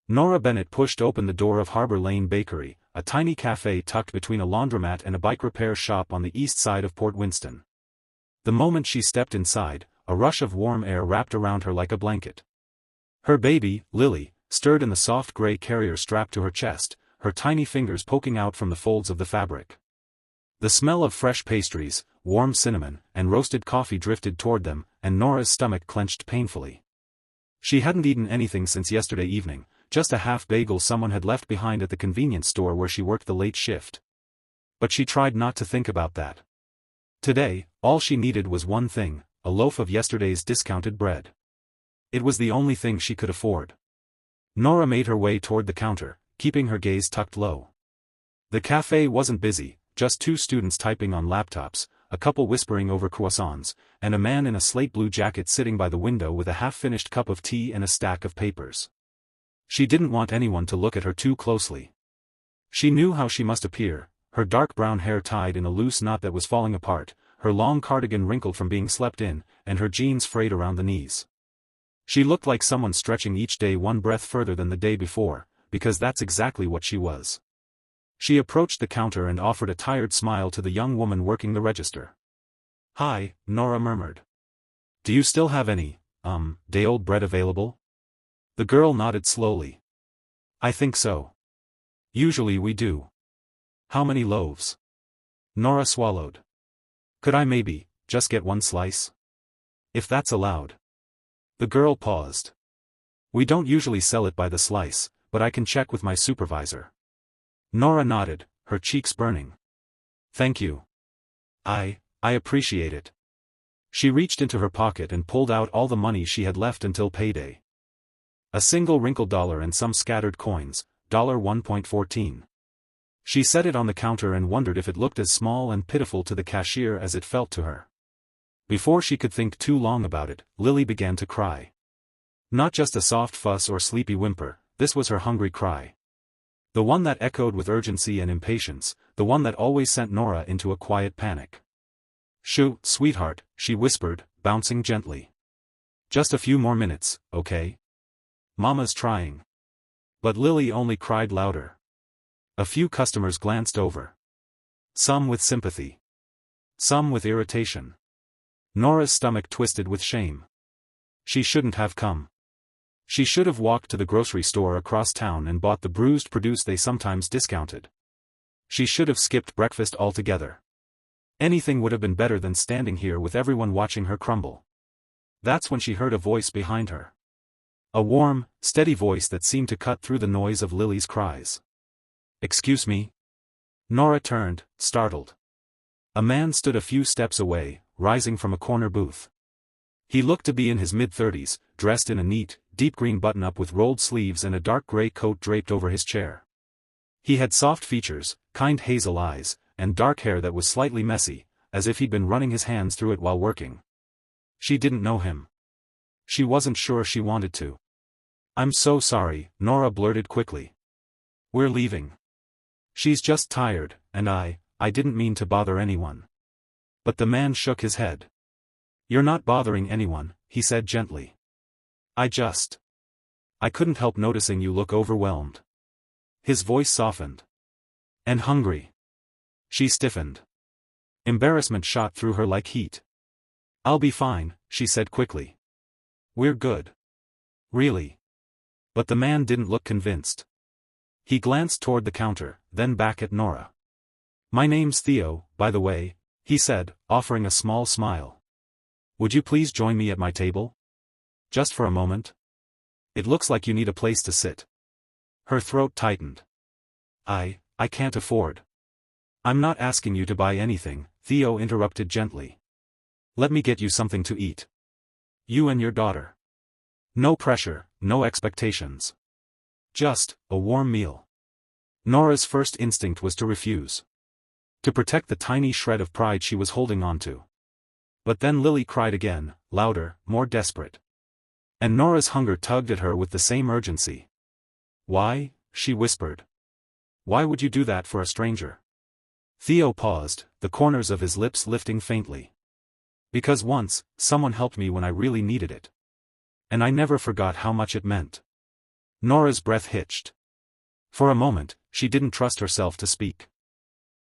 Nora Bennett pushed open the door of Harbor Lane Bakery, a tiny café tucked between a laundromat and a bike repair shop on the east side of Port Winston. The moment she stepped inside, a rush of warm air wrapped around her like a blanket. Her baby, Lily, stirred in the soft gray carrier strapped to her chest, her tiny fingers poking out from the folds of the fabric. The smell of fresh pastries, warm cinnamon, and roasted coffee drifted toward them, and Nora's stomach clenched painfully. She hadn't eaten anything since yesterday evening, just a half bagel someone had left behind at the convenience store where she worked the late shift. But she tried not to think about that. Today, all she needed was one thing, a loaf of yesterday's discounted bread. It was the only thing she could afford. Nora made her way toward the counter, keeping her gaze tucked low. The cafe wasn't busy, just two students typing on laptops, a couple whispering over croissants, and a man in a slate blue jacket sitting by the window with a half-finished cup of tea and a stack of papers. She didn't want anyone to look at her too closely. She knew how she must appear, her dark brown hair tied in a loose knot that was falling apart, her long cardigan wrinkled from being slept in, and her jeans frayed around the knees. She looked like someone stretching each day one breath further than the day before, because that's exactly what she was. She approached the counter and offered a tired smile to the young woman working the register. "Hi," Nora murmured. "Do you still have any, day-old bread available?" The girl nodded slowly. "I think so. Usually we do." "How many loaves?" Nora swallowed. "Could I maybe, just get one slice? If that's allowed." The girl paused. "We don't usually sell it by the slice, but I can check with my supervisor." Nora nodded, her cheeks burning. "Thank you. I appreciate it." She reached into her pocket and pulled out all the money she had left until payday. A single wrinkled dollar and some scattered coins, $1.14. She set it on the counter and wondered if it looked as small and pitiful to the cashier as it felt to her. Before she could think too long about it, Lily began to cry. Not just a soft fuss or sleepy whimper, this was her hungry cry. The one that echoed with urgency and impatience, the one that always sent Nora into a quiet panic. "Shoo, sweetheart," she whispered, bouncing gently. "Just a few more minutes, okay? Mama's trying." But Lily only cried louder. A few customers glanced over. Some with sympathy. Some with irritation. Nora's stomach twisted with shame. She shouldn't have come. She should have walked to the grocery store across town and bought the bruised produce they sometimes discounted. She should have skipped breakfast altogether. Anything would have been better than standing here with everyone watching her crumble. That's when she heard a voice behind her. A warm, steady voice that seemed to cut through the noise of Lily's cries. "Excuse me?" Nora turned, startled. A man stood a few steps away, rising from a corner booth. He looked to be in his mid-30s, dressed in a neat, deep green button-up with rolled sleeves and a dark gray coat draped over his chair. He had soft features, kind hazel eyes, and dark hair that was slightly messy, as if he'd been running his hands through it while working. She didn't know him. She wasn't sure she wanted to. "I'm so sorry," Nora blurted quickly. "We're leaving. She's just tired, and I didn't mean to bother anyone." But the man shook his head. "You're not bothering anyone," he said gently. I couldn't help noticing you look overwhelmed." His voice softened. "And hungry." She stiffened. Embarrassment shot through her like heat. "I'll be fine," she said quickly. "We're good." "Really?" But the man didn't look convinced. He glanced toward the counter, then back at Nora. "My name's Theo, by the way," he said, offering a small smile. "Would you please join me at my table? Just for a moment? It looks like you need a place to sit." Her throat tightened. I can't afford." "I'm not asking you to buy anything," Theo interrupted gently. "Let me get you something to eat. You and your daughter. No pressure, no expectations. Just a warm meal." Nora's first instinct was to refuse. To protect the tiny shred of pride she was holding on to. But then Lily cried again, louder, more desperate. And Nora's hunger tugged at her with the same urgency. "Why?" she whispered. "Why would you do that for a stranger?" Theo paused, the corners of his lips lifting faintly. "Because once, someone helped me when I really needed it. And I never forgot how much it meant." Nora's breath hitched. For a moment, she didn't trust herself to speak.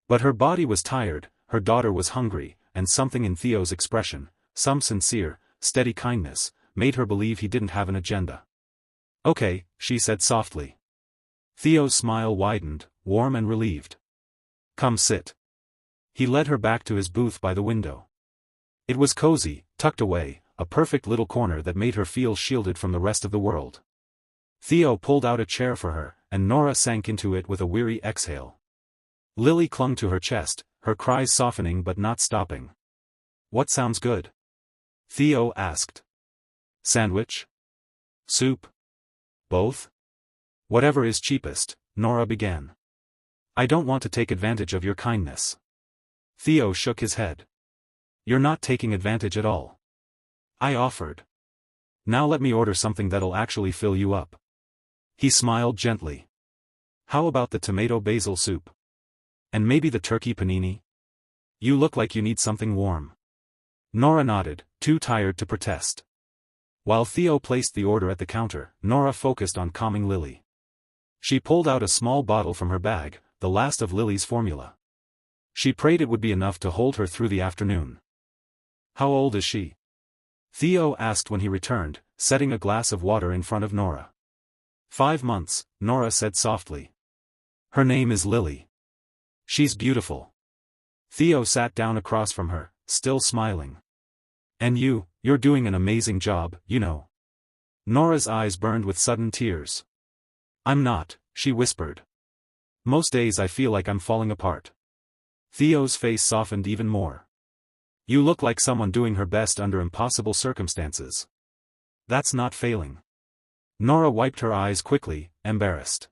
But her body was tired, her daughter was hungry, and something in Theo's expression, some sincere, steady kindness, made her believe he didn't have an agenda. "Okay," she said softly. Theo's smile widened, warm and relieved. "Come sit." He led her back to his booth by the window. It was cozy, tucked away, a perfect little corner that made her feel shielded from the rest of the world. Theo pulled out a chair for her, and Nora sank into it with a weary exhale. Lily clung to her chest, her cries softening but not stopping. "What sounds good?" Theo asked. "Sandwich? Soup? Both?" "Whatever is cheapest," Nora began. "I don't want to take advantage of your kindness." Theo shook his head. "You're not taking advantage at all. I offered. Now let me order something that'll actually fill you up." He smiled gently. "How about the tomato basil soup? And maybe the turkey panini? You look like you need something warm." Nora nodded, too tired to protest. While Theo placed the order at the counter, Nora focused on calming Lily. She pulled out a small bottle from her bag, the last of Lily's formula. She prayed it would be enough to hold her through the afternoon. "How old is she?" Theo asked when he returned, setting a glass of water in front of Nora. 5 months, Nora said softly. "Her name is Lily. She's beautiful." Theo sat down across from her, still smiling. "And you're doing an amazing job, you know." Nora's eyes burned with sudden tears. "I'm not," she whispered. "Most days I feel like I'm falling apart." Theo's face softened even more. "You look like someone doing her best under impossible circumstances." "That's not failing." Nora wiped her eyes quickly, embarrassed.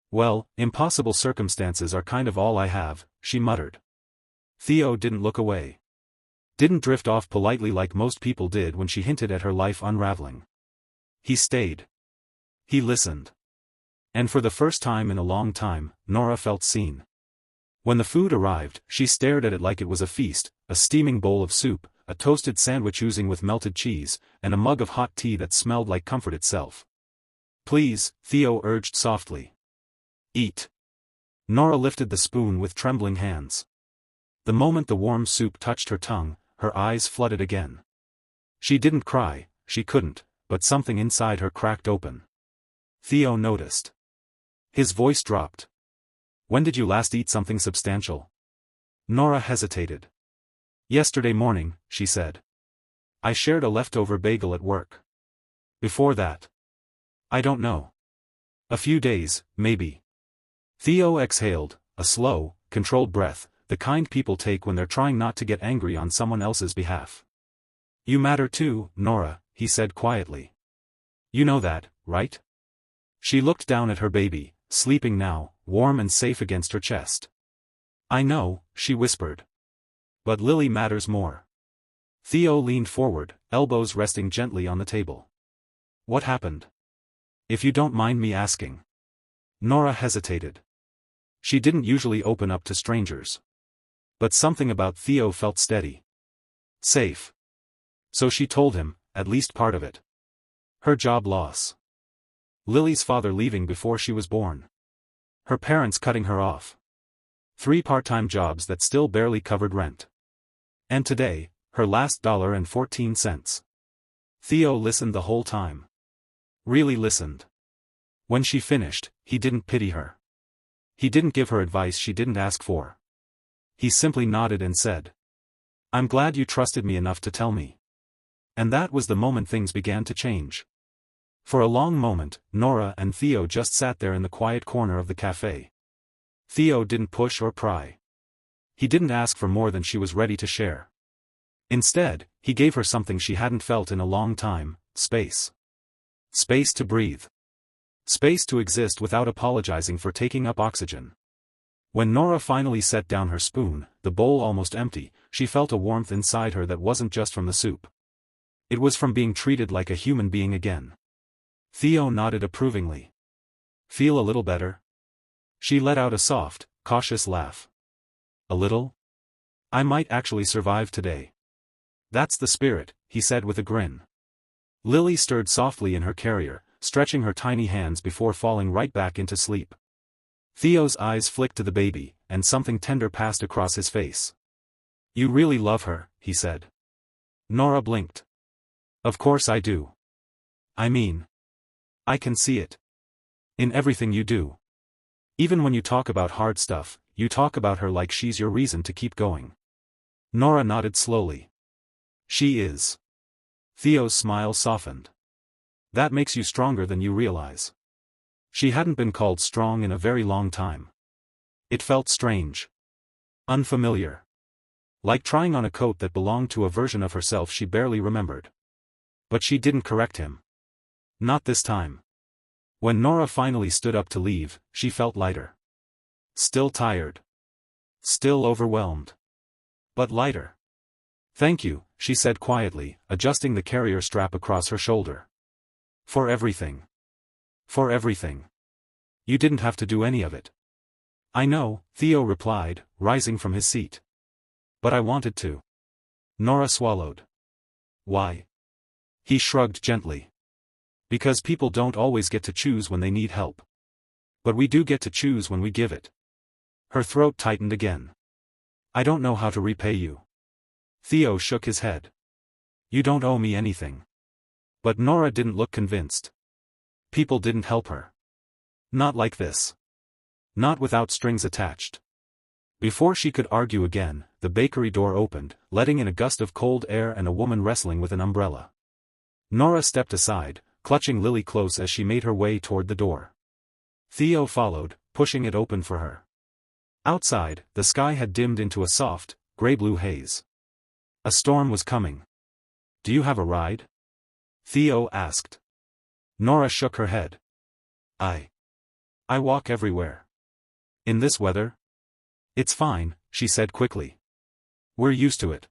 "Well, impossible circumstances are kind of all I have," she muttered. Theo didn't look away. Didn't drift off politely like most people did when she hinted at her life unraveling. He stayed. He listened. And for the first time in a long time, Nora felt seen. When the food arrived, she stared at it like it was a feast, a steaming bowl of soup, a toasted sandwich oozing with melted cheese, and a mug of hot tea that smelled like comfort itself. "Please," Theo urged softly. "Eat." Nora lifted the spoon with trembling hands. The moment the warm soup touched her tongue, her eyes flooded again. She didn't cry, she couldn't, but something inside her cracked open. Theo noticed. His voice dropped. "When did you last eat something substantial?" Nora hesitated. "Yesterday morning," she said. "I shared a leftover bagel at work." "Before that?" "I don't know. A few days, maybe." Theo exhaled, a slow, controlled breath, the kind people take when they're trying not to get angry on someone else's behalf. "You matter too, Nora," he said quietly. "You know that, right?" She looked down at her baby, sleeping now, warm and safe against her chest. "I know," she whispered. "But Lily matters more." Theo leaned forward, elbows resting gently on the table. "What happened? If you don't mind me asking." Nora hesitated. She didn't usually open up to strangers. But something about Theo felt steady. Safe. So she told him, at least part of it. Her job loss. Lily's father leaving before she was born. Her parents cutting her off. 3 part-time jobs that still barely covered rent. And today, her last $1.14. Theo listened the whole time. Really listened. When she finished, he didn't pity her. He didn't give her advice she didn't ask for. He simply nodded and said, "I'm glad you trusted me enough to tell me." And that was the moment things began to change. For a long moment, Nora and Theo just sat there in the quiet corner of the café. Theo didn't push or pry. He didn't ask for more than she was ready to share. Instead, he gave her something she hadn't felt in a long time: space. Space to breathe. Space to exist without apologizing for taking up oxygen. When Nora finally set down her spoon, the bowl almost empty, she felt a warmth inside her that wasn't just from the soup. It was from being treated like a human being again. Theo nodded approvingly. "Feel a little better?" She let out a soft, cautious laugh. "A little? I might actually survive today." "That's the spirit," he said with a grin. Lily stirred softly in her carrier, stretching her tiny hands before falling right back into sleep. Theo's eyes flicked to the baby, and something tender passed across his face. "You really love her," he said. Nora blinked. "Of course I do. I mean, I can see it. In everything you do. Even when you talk about hard stuff, you talk about her like she's your reason to keep going." Nora nodded slowly. "She is." Theo's smile softened. "That makes you stronger than you realize." She hadn't been called strong in a very long time. It felt strange. Unfamiliar. Like trying on a coat that belonged to a version of herself she barely remembered. But she didn't correct him. Not this time. When Nora finally stood up to leave, she felt lighter. Still tired. Still overwhelmed. But lighter. "Thank you," she said quietly, adjusting the carrier strap across her shoulder. "For everything. For everything. You didn't have to do any of it." "I know," Theo replied, rising from his seat. "But I wanted to." Nora swallowed. "Why?" He shrugged gently. "Because people don't always get to choose when they need help. But we do get to choose when we give it." Her throat tightened again. "I don't know how to repay you." Theo shook his head. "You don't owe me anything." But Nora didn't look convinced. People didn't help her. Not like this. Not without strings attached. Before she could argue again, the bakery door opened, letting in a gust of cold air and a woman wrestling with an umbrella. Nora stepped aside, clutching Lily close as she made her way toward the door. Theo followed, pushing it open for her. Outside, the sky had dimmed into a soft, gray-blue haze. A storm was coming. "Do you have a ride?" Theo asked. Nora shook her head. I walk everywhere. In this weather?" "It's fine," she said quickly. "We're used to it."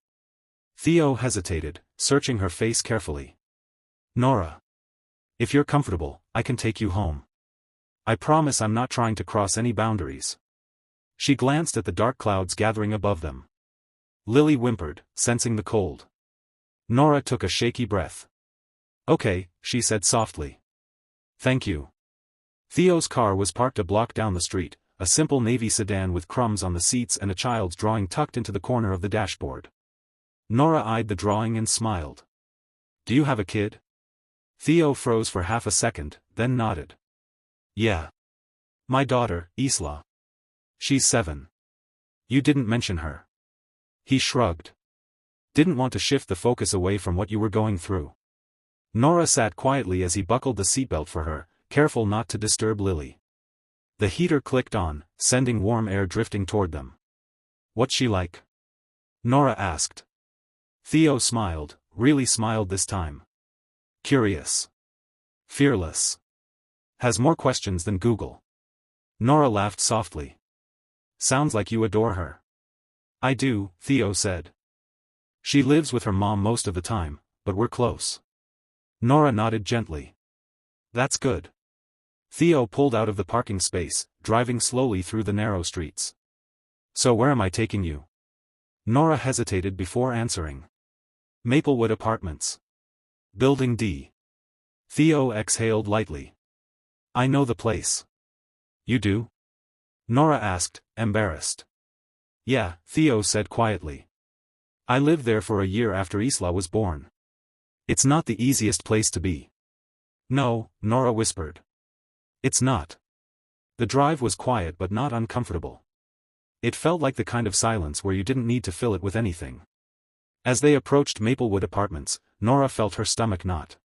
Theo hesitated, searching her face carefully. "Nora. If you're comfortable, I can take you home. I promise I'm not trying to cross any boundaries." She glanced at the dark clouds gathering above them. Lily whimpered, sensing the cold. Nora took a shaky breath. "Okay," she said softly. "Thank you." Theo's car was parked a block down the street, a simple navy sedan with crumbs on the seats and a child's drawing tucked into the corner of the dashboard. Nora eyed the drawing and smiled. "Do you have a kid?" Theo froze for half a second, then nodded. "Yeah. My daughter, Isla. She's 7. You didn't mention her." He shrugged. "Didn't want to shift the focus away from what you were going through." Nora sat quietly as he buckled the seatbelt for her, careful not to disturb Lily. The heater clicked on, sending warm air drifting toward them. "What's she like?" Nora asked. Theo smiled, really smiled this time. "Curious. Fearless. Has more questions than Google." Nora laughed softly. "Sounds like you adore her." "I do," Theo said. "She lives with her mom most of the time, but we're close." Nora nodded gently. "That's good." Theo pulled out of the parking space, driving slowly through the narrow streets. "So where am I taking you?" Nora hesitated before answering. "Maplewood Apartments. Building D." Theo exhaled lightly. "I know the place." "You do?" Nora asked, embarrassed. "Yeah," Theo said quietly. "I lived there for a year after Isla was born. It's not the easiest place to be." "No," Nora whispered. "It's not." The drive was quiet but not uncomfortable. It felt like the kind of silence where you didn't need to fill it with anything. As they approached Maplewood Apartments, Nora felt her stomach knot.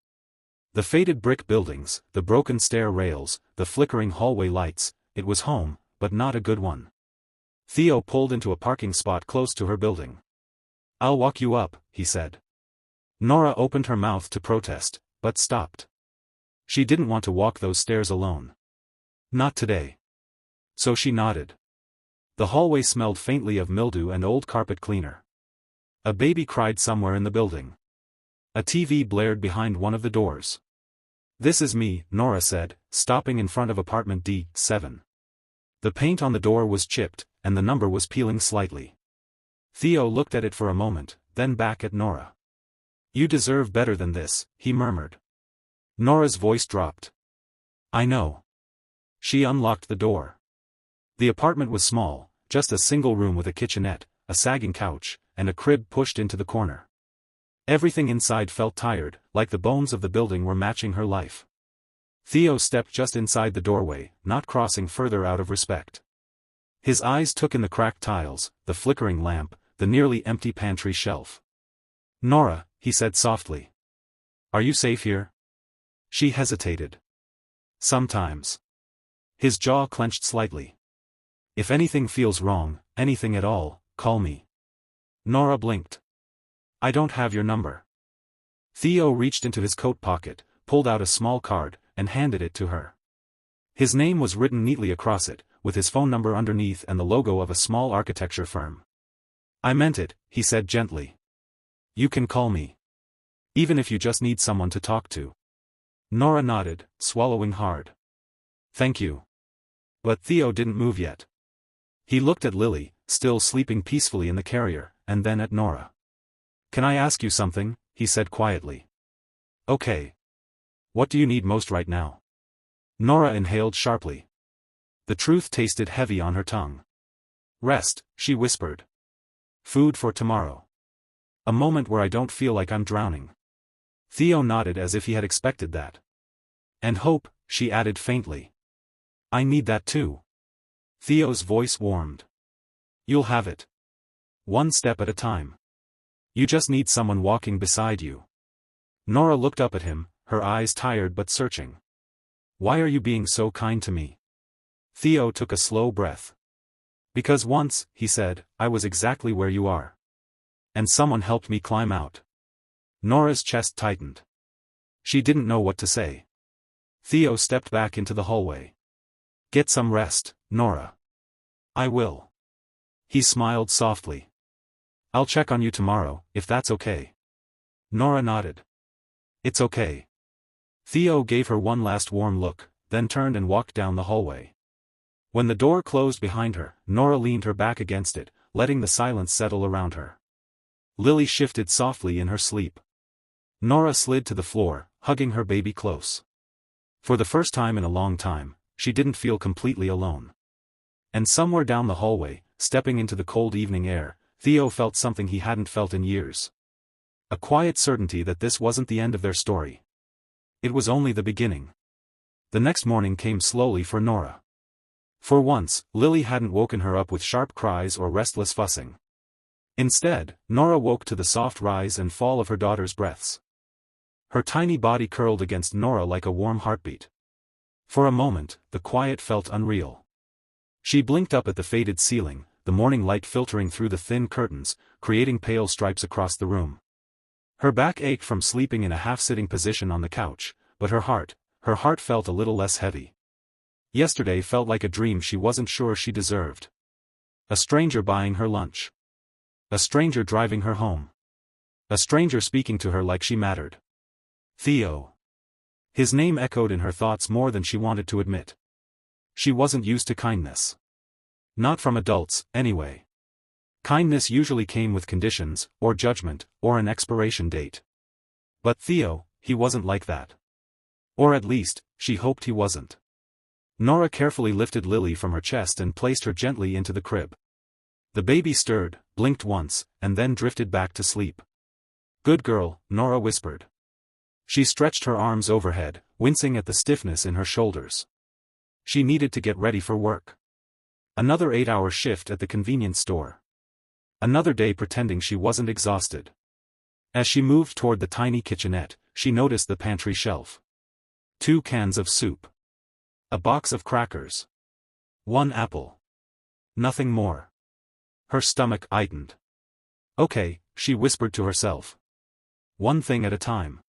The faded brick buildings, the broken stair rails, the flickering hallway lights, it was home, but not a good one. Theo pulled into a parking spot close to her building. "I'll walk you up," he said. Nora opened her mouth to protest, but stopped. She didn't want to walk those stairs alone. Not today. So she nodded. The hallway smelled faintly of mildew and old carpet cleaner. A baby cried somewhere in the building. A TV blared behind one of the doors. "This is me," Nora said, stopping in front of apartment D7. The paint on the door was chipped, and the number was peeling slightly. Theo looked at it for a moment, then back at Nora. "You deserve better than this," he murmured. Nora's voice dropped. I know. She unlocked the door. The apartment was small, just a single room with a kitchenette, a sagging couch, and a crib pushed into the corner. Everything inside felt tired, like the bones of the building were matching her life. Theo stepped just inside the doorway, not crossing further out of respect. His eyes took in the cracked tiles, the flickering lamp, the nearly empty pantry shelf. "Nora," he said softly. "Are you safe here?" She hesitated. "Sometimes." His jaw clenched slightly. "If anything feels wrong, anything at all, call me." Nora blinked. "I don't have your number." Theo reached into his coat pocket, pulled out a small card, and handed it to her. His name was written neatly across it, with his phone number underneath and the logo of a small architecture firm. "I meant it," he said gently. "You can call me. Even if you just need someone to talk to." Nora nodded, swallowing hard. "Thank you." But Theo didn't move yet. He looked at Lily, still sleeping peacefully in the carrier, and then at Nora. "Can I ask you something?" he said quietly. "Okay. What do you need most right now?" Nora inhaled sharply. The truth tasted heavy on her tongue. "Rest," she whispered. "Food for tomorrow. A moment where I don't feel like I'm drowning." Theo nodded as if he had expected that. "And hope," she added faintly. "I need that too." Theo's voice warmed. "You'll have it. One step at a time. You just need someone walking beside you." Nora looked up at him, her eyes tired but searching. "Why are you being so kind to me?" Theo took a slow breath. "Because once," he said, "I was exactly where you are. And someone helped me climb out." Nora's chest tightened. She didn't know what to say. Theo stepped back into the hallway. "Get some rest, Nora." "I will." He smiled softly. "I'll check on you tomorrow, if that's okay." Nora nodded. "It's okay." Theo gave her one last warm look, then turned and walked down the hallway. When the door closed behind her, Nora leaned her back against it, letting the silence settle around her. Lily shifted softly in her sleep. Nora slid to the floor, hugging her baby close. For the first time in a long time, she didn't feel completely alone. And somewhere down the hallway, stepping into the cold evening air, Theo felt something he hadn't felt in years. A quiet certainty that this wasn't the end of their story. It was only the beginning. The next morning came slowly for Nora. For once, Lily hadn't woken her up with sharp cries or restless fussing. Instead, Nora woke to the soft rise and fall of her daughter's breaths. Her tiny body curled against Nora like a warm heartbeat. For a moment, the quiet felt unreal. She blinked up at the faded ceiling, the morning light filtering through the thin curtains, creating pale stripes across the room. Her back ached from sleeping in a half-sitting position on the couch, but her heart felt a little less heavy. Yesterday felt like a dream she wasn't sure she deserved. A stranger buying her lunch. A stranger driving her home. A stranger speaking to her like she mattered. Theo. His name echoed in her thoughts more than she wanted to admit. She wasn't used to kindness. Not from adults, anyway. Kindness usually came with conditions, or judgment, or an expiration date. But Theo, he wasn't like that. Or at least, she hoped he wasn't. Nora carefully lifted Lily from her chest and placed her gently into the crib. The baby stirred, blinked once, and then drifted back to sleep. "Good girl," Nora whispered. She stretched her arms overhead, wincing at the stiffness in her shoulders. She needed to get ready for work. Another 8-hour shift at the convenience store. Another day pretending she wasn't exhausted. As she moved toward the tiny kitchenette, she noticed the pantry shelf. 2 cans of soup. A box of crackers. 1 apple. Nothing more. Her stomach tightened. "Okay," she whispered to herself. "One thing at a time."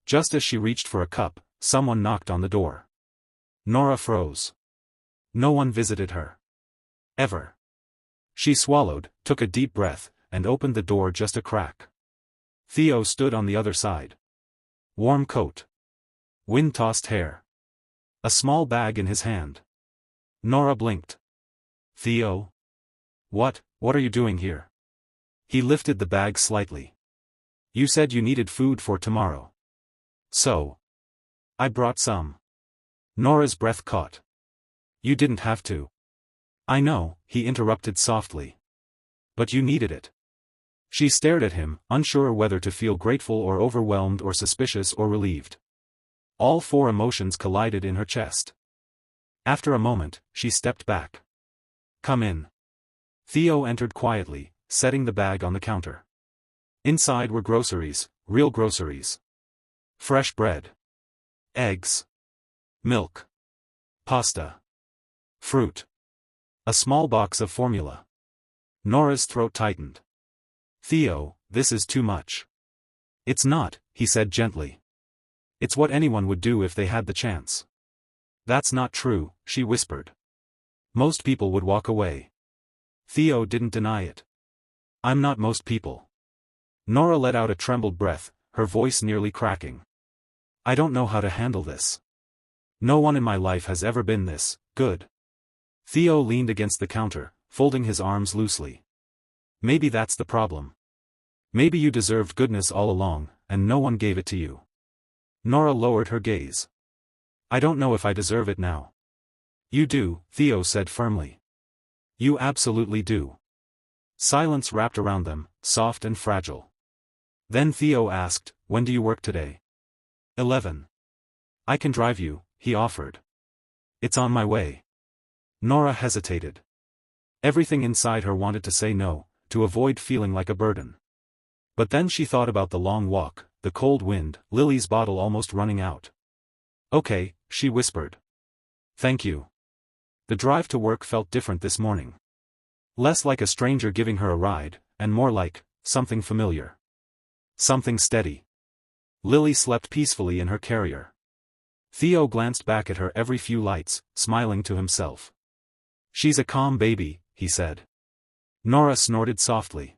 Just as she reached for a cup, someone knocked on the door. Nora froze. No one visited her. Ever. She swallowed, took a deep breath, and opened the door just a crack. Theo stood on the other side. Warm coat. Wind-tossed hair. A small bag in his hand. Nora blinked. "Theo? What are you doing here?" He lifted the bag slightly. "You said you needed food for tomorrow. So. I brought some." Nora's breath caught. You didn't have to. I know, he interrupted softly. But you needed it. She stared at him, unsure whether to feel grateful or overwhelmed or suspicious or relieved. All four emotions collided in her chest. After a moment, she stepped back. Come in. Theo entered quietly, setting the bag on the counter. Inside were groceries, real groceries. Fresh bread. Eggs. Milk. Pasta. Fruit. A small box of formula. Nora's throat tightened. Theo, this is too much. It's not, he said gently. It's what anyone would do if they had the chance. That's not true, she whispered. Most people would walk away. Theo didn't deny it. I'm not most people. Nora let out a trembled breath, her voice nearly cracking. I don't know how to handle this. No one in my life has ever been this good. Theo leaned against the counter, folding his arms loosely. Maybe that's the problem. Maybe you deserved goodness all along, and no one gave it to you. Nora lowered her gaze. I don't know if I deserve it now. You do, Theo said firmly. You absolutely do. Silence wrapped around them, soft and fragile. Then Theo asked, when do you work today? 11. I can drive you, he offered. It's on my way. Nora hesitated. Everything inside her wanted to say no, to avoid feeling like a burden. But then she thought about the long walk, the cold wind, Lily's bottle almost running out. Okay, she whispered. Thank you. The drive to work felt different this morning. Less like a stranger giving her a ride, and more like something familiar. Something steady. Lily slept peacefully in her carrier. Theo glanced back at her every few lights, smiling to himself. She's a calm baby, he said. Nora snorted softly.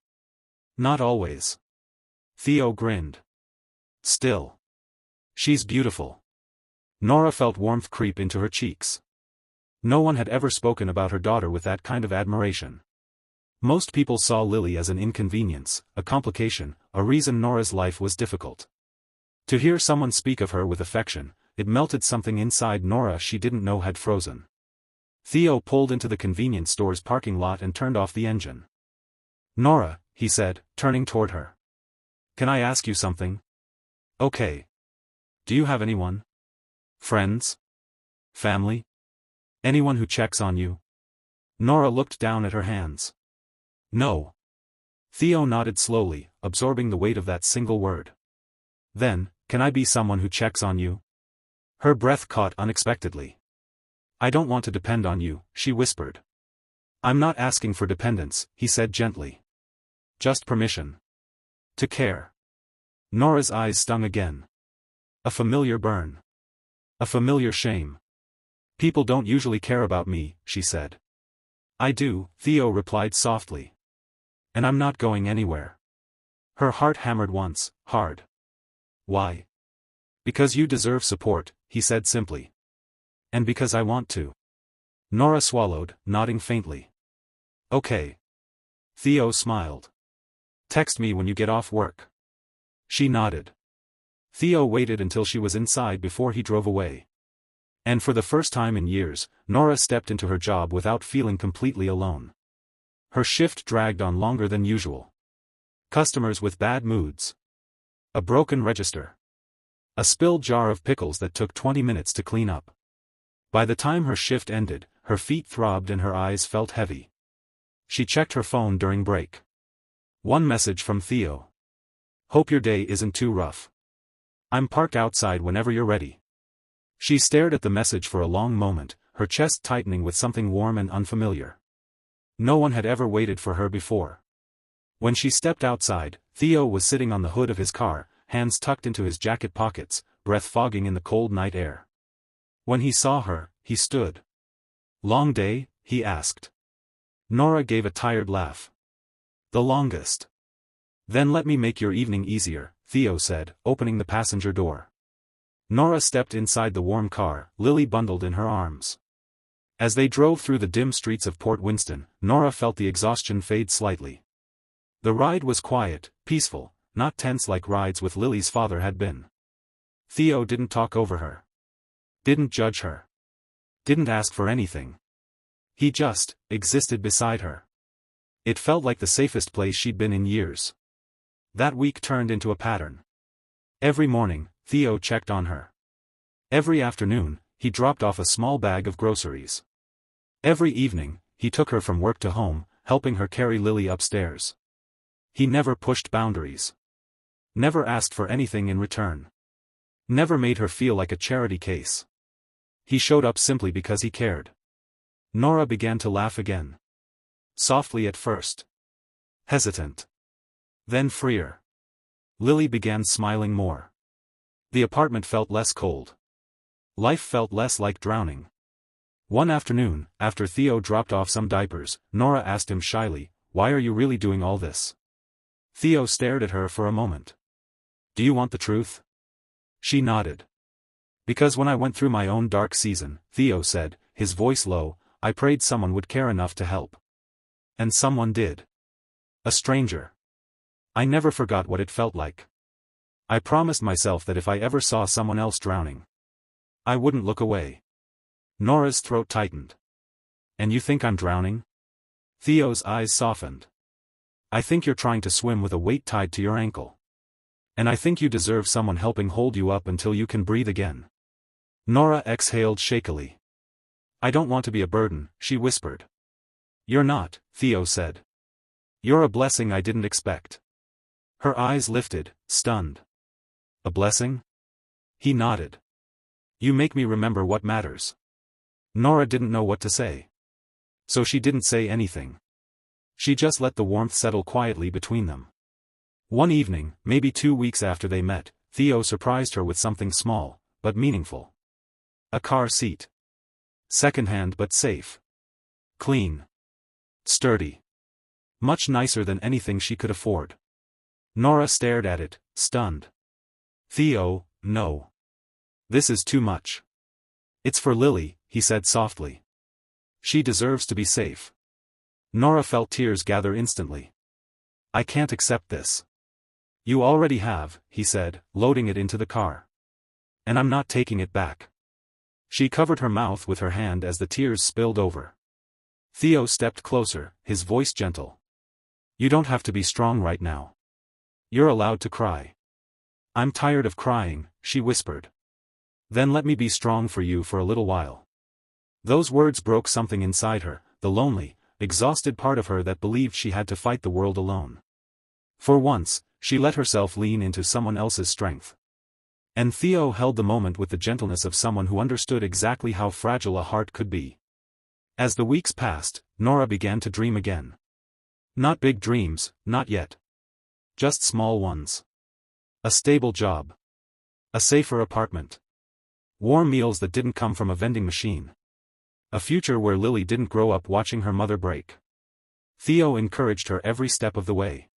Not always. Theo grinned. Still. She's beautiful. Nora felt warmth creep into her cheeks. No one had ever spoken about her daughter with that kind of admiration. Most people saw Lily as an inconvenience, a complication, a reason Nora's life was difficult. To hear someone speak of her with affection, it melted something inside Nora she didn't know had frozen. Theo pulled into the convenience store's parking lot and turned off the engine. Nora, he said, turning toward her. Can I ask you something? Okay. Do you have anyone? Friends? Family? Anyone who checks on you? Nora looked down at her hands. No. Theo nodded slowly, absorbing the weight of that single word. Then, can I be someone who checks on you? Her breath caught unexpectedly. I don't want to depend on you, she whispered. I'm not asking for dependence, he said gently. Just permission. To care. Nora's eyes stung again. A familiar burn. A familiar shame. People don't usually care about me, she said. I do, Theo replied softly. And I'm not going anywhere. Her heart hammered once, hard. Why? Because you deserve support, he said simply. And because I want to. Nora swallowed, nodding faintly. Okay. Theo smiled. Text me when you get off work. She nodded. Theo waited until she was inside before he drove away. And for the first time in years, Nora stepped into her job without feeling completely alone. Her shift dragged on longer than usual. Customers with bad moods. A broken register. A spilled jar of pickles that took 20 minutes to clean up. By the time her shift ended, her feet throbbed and her eyes felt heavy. She checked her phone during break. One message from Theo. Hope your day isn't too rough. I'm parked outside whenever you're ready. She stared at the message for a long moment, her chest tightening with something warm and unfamiliar. No one had ever waited for her before. When she stepped outside, Theo was sitting on the hood of his car, hands tucked into his jacket pockets, breath fogging in the cold night air. When he saw her, he stood. Long day? He asked. Nora gave a tired laugh. The longest. Then let me make your evening easier, Theo said, opening the passenger door. Nora stepped inside the warm car, Lily bundled in her arms. As they drove through the dim streets of Port Winston, Nora felt the exhaustion fade slightly. The ride was quiet, peaceful, not tense like rides with Lily's father had been. Theo didn't talk over her. Didn't judge her. Didn't ask for anything. He just existed beside her. It felt like the safest place she'd been in years. That week turned into a pattern. Every morning, Theo checked on her. Every afternoon, he dropped off a small bag of groceries. Every evening, he took her from work to home, helping her carry Lily upstairs. He never pushed boundaries. Never asked for anything in return. Never made her feel like a charity case. He showed up simply because he cared. Nora began to laugh again. Softly at first. Hesitant. Then freer. Lily began smiling more. The apartment felt less cold. Life felt less like drowning. One afternoon, after Theo dropped off some diapers, Nora asked him shyly, "Why are you really doing all this?" Theo stared at her for a moment. "Do you want the truth?" She nodded. "Because when I went through my own dark season," Theo said, his voice low, "I prayed someone would care enough to help. And someone did. A stranger. I never forgot what it felt like. I promised myself that if I ever saw someone else drowning, I wouldn't look away." Nora's throat tightened. "And you think I'm drowning?" Theo's eyes softened. "I think you're trying to swim with a weight tied to your ankle. And I think you deserve someone helping hold you up until you can breathe again." Nora exhaled shakily. "I don't want to be a burden," she whispered. "You're not," Theo said. "You're a blessing I didn't expect." Her eyes lifted, stunned. "A blessing?" He nodded. "You make me remember what matters." Nora didn't know what to say. So she didn't say anything. She just let the warmth settle quietly between them. One evening, maybe 2 weeks after they met, Theo surprised her with something small, but meaningful. A car seat. Second-hand but safe. Clean. Sturdy. Much nicer than anything she could afford. Nora stared at it, stunned. "Theo, no. This is too much." "It's for Lily," he said softly. "She deserves to be safe." Nora felt tears gather instantly. "I can't accept this." "You already have," he said, loading it into the car. "And I'm not taking it back." She covered her mouth with her hand as the tears spilled over. Theo stepped closer, his voice gentle. "You don't have to be strong right now. You're allowed to cry." "I'm tired of crying," she whispered. "Then let me be strong for you for a little while." Those words broke something inside her, the lonely, exhausted part of her that believed she had to fight the world alone. For once, she let herself lean into someone else's strength. And Theo held the moment with the gentleness of someone who understood exactly how fragile a heart could be. As the weeks passed, Nora began to dream again. Not big dreams, not yet. Just small ones. A stable job. A safer apartment. Warm meals that didn't come from a vending machine. A future where Lily didn't grow up watching her mother break. Theo encouraged her every step of the way.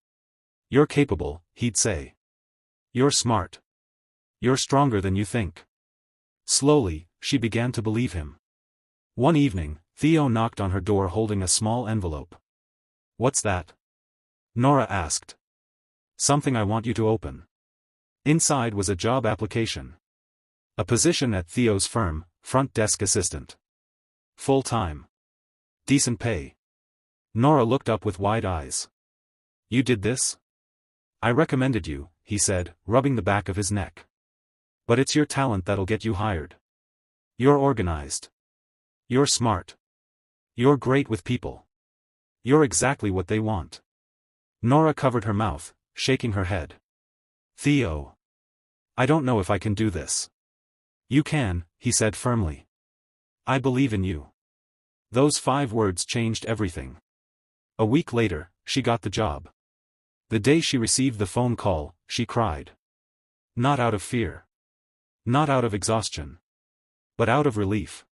"You're capable," he'd say. "You're smart. You're stronger than you think." Slowly, she began to believe him. One evening, Theo knocked on her door holding a small envelope. "What's that?" Nora asked. "Something I want you to open." Inside was a job application. A position at Theo's firm, front desk assistant. Full-time. Decent pay. Nora looked up with wide eyes. "You did this?" "I recommended you," he said, rubbing the back of his neck. "But it's your talent that'll get you hired. You're organized. You're smart. You're great with people. You're exactly what they want." Nora covered her mouth, shaking her head. "Theo. I don't know if I can do this." "You can," he said firmly. "I believe in you." Those 5 words changed everything. A week later, she got the job. The day she received the phone call, she cried. Not out of fear. Not out of exhaustion. But out of relief.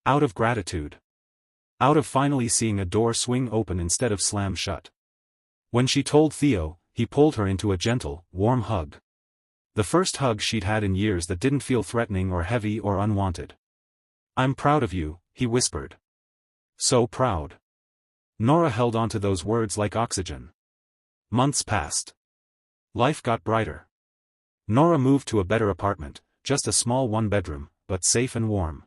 Out of gratitude. Out of finally seeing a door swing open instead of slam shut. When she told Theo, he pulled her into a gentle, warm hug. The first hug she'd had in years that didn't feel threatening or heavy or unwanted. "I'm proud of you," he whispered. So proud. Nora held onto those words like oxygen. Months passed. Life got brighter. Nora moved to a better apartment, just a small 1-bedroom, but safe and warm.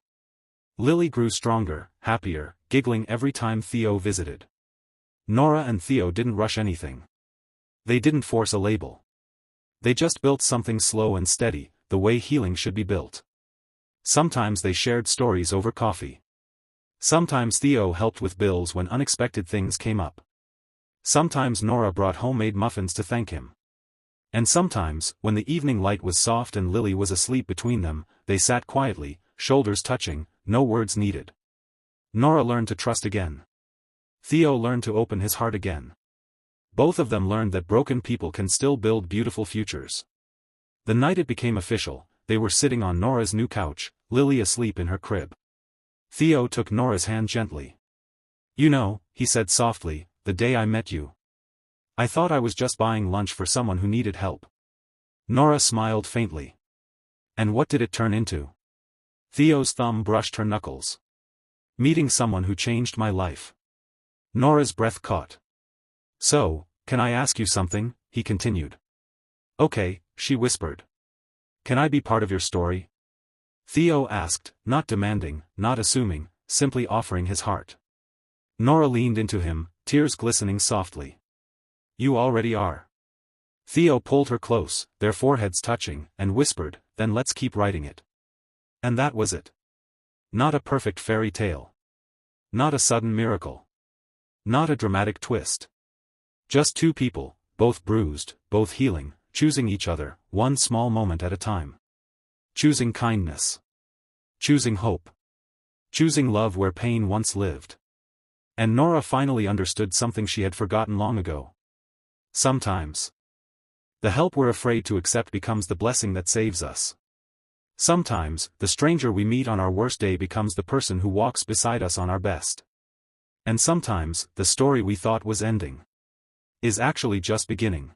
Lily grew stronger, happier, giggling every time Theo visited. Nora and Theo didn't rush anything. They didn't force a label. They just built something slow and steady, the way healing should be built. Sometimes they shared stories over coffee. Sometimes Theo helped with bills when unexpected things came up. Sometimes Nora brought homemade muffins to thank him. And sometimes, when the evening light was soft and Lily was asleep between them, they sat quietly, shoulders touching, no words needed. Nora learned to trust again. Theo learned to open his heart again. Both of them learned that broken people can still build beautiful futures. The night it became official, they were sitting on Nora's new couch, Lily asleep in her crib. Theo took Nora's hand gently. "You know," he said softly, "the day I met you, I thought I was just buying lunch for someone who needed help." Nora smiled faintly. "And what did it turn into?" Theo's thumb brushed her knuckles. "Meeting someone who changed my life." Nora's breath caught. "So, can I ask you something?" he continued. "Okay," she whispered. "Can I be part of your story?" Theo asked, not demanding, not assuming, simply offering his heart. Nora leaned into him, tears glistening softly. "You already are." Theo pulled her close, their foreheads touching, and whispered, "Then let's keep writing it." And that was it. Not a perfect fairy tale. Not a sudden miracle. Not a dramatic twist. Just two people, both bruised, both healing, choosing each other, one small moment at a time. Choosing kindness. Choosing hope. Choosing love where pain once lived. And Nora finally understood something she had forgotten long ago. Sometimes the help we're afraid to accept becomes the blessing that saves us. Sometimes, the stranger we meet on our worst day becomes the person who walks beside us on our best. And sometimes, the story we thought was ending is actually just beginning.